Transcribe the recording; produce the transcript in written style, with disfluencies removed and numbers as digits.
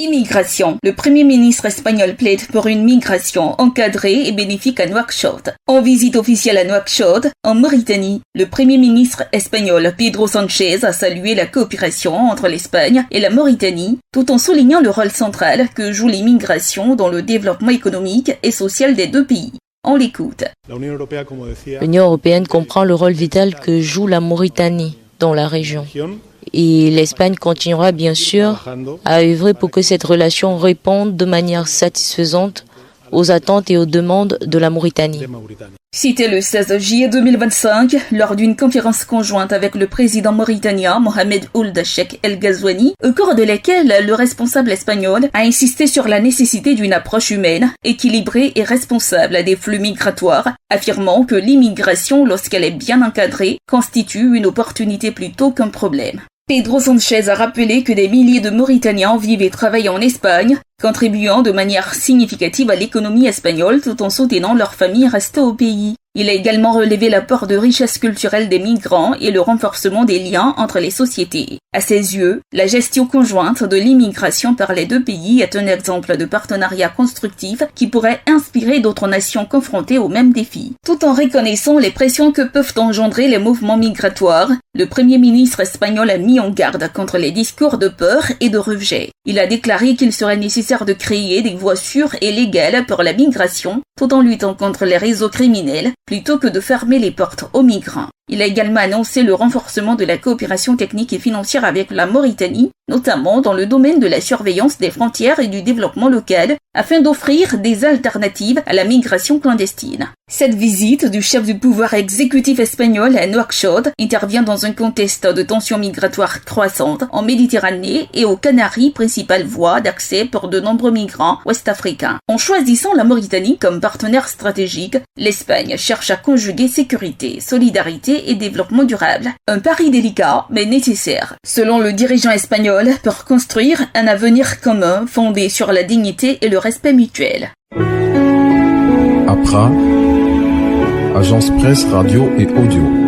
Immigration. Le Premier ministre espagnol plaide pour une migration encadrée et bénéfique à Nouakchott. En visite officielle à Nouakchott, en Mauritanie, le Premier ministre espagnol Pedro Sánchez a salué la coopération entre l'Espagne et la Mauritanie, tout en soulignant le rôle central que joue l'immigration dans le développement économique et social des deux pays. On l'écoute. L'Union européenne comprend le rôle vital que joue la Mauritanie dans la région. Et l'Espagne continuera bien sûr à œuvrer pour que cette relation réponde de manière satisfaisante aux attentes et aux demandes de la Mauritanie. Cité le 16 juillet 2025, lors d'une conférence conjointe avec le président mauritanien Mohamed Ould Cheikh El Ghazouani, au cours de laquelle le responsable espagnol a insisté sur la nécessité d'une approche humaine, équilibrée et responsable des flux migratoires, affirmant que l'immigration, lorsqu'elle est bien encadrée, constitue une opportunité plutôt qu'un problème. Pedro Sánchez a rappelé que des milliers de Mauritaniens vivent et travaillent en Espagne, contribuant de manière significative à l'économie espagnole tout en soutenant leurs familles restées au pays. Il a également relevé l'apport de richesse culturelle des migrants et le renforcement des liens entre les sociétés. À ses yeux, la gestion conjointe de l'immigration par les deux pays est un exemple de partenariat constructif qui pourrait inspirer d'autres nations confrontées aux mêmes défis. Tout en reconnaissant les pressions que peuvent engendrer les mouvements migratoires, le Premier ministre espagnol a mis en garde contre les discours de peur et de rejet. Il a déclaré qu'il serait nécessaire de créer des voies sûres et légales pour la migration, tout en luttant contre les réseaux criminels, plutôt que de fermer les portes aux migrants. Il a également annoncé le renforcement de la coopération technique et financière avec la Mauritanie, notamment dans le domaine de la surveillance des frontières et du développement local, afin d'offrir des alternatives à la migration clandestine. Cette visite du chef du pouvoir exécutif espagnol à Nouakchott intervient dans un contexte de tensions migratoires croissantes en Méditerranée et aux Canaries, principale voie d'accès pour de nombreux migrants ouest-africains. En choisissant la Mauritanie comme partenaire stratégique, l'Espagne cherche à conjuguer sécurité, solidarité et développement durable. Un pari délicat mais nécessaire, selon le dirigeant espagnol, pour construire un avenir commun fondé sur la dignité et le respect mutuel. APRA, Agence Presse Radio et Audio.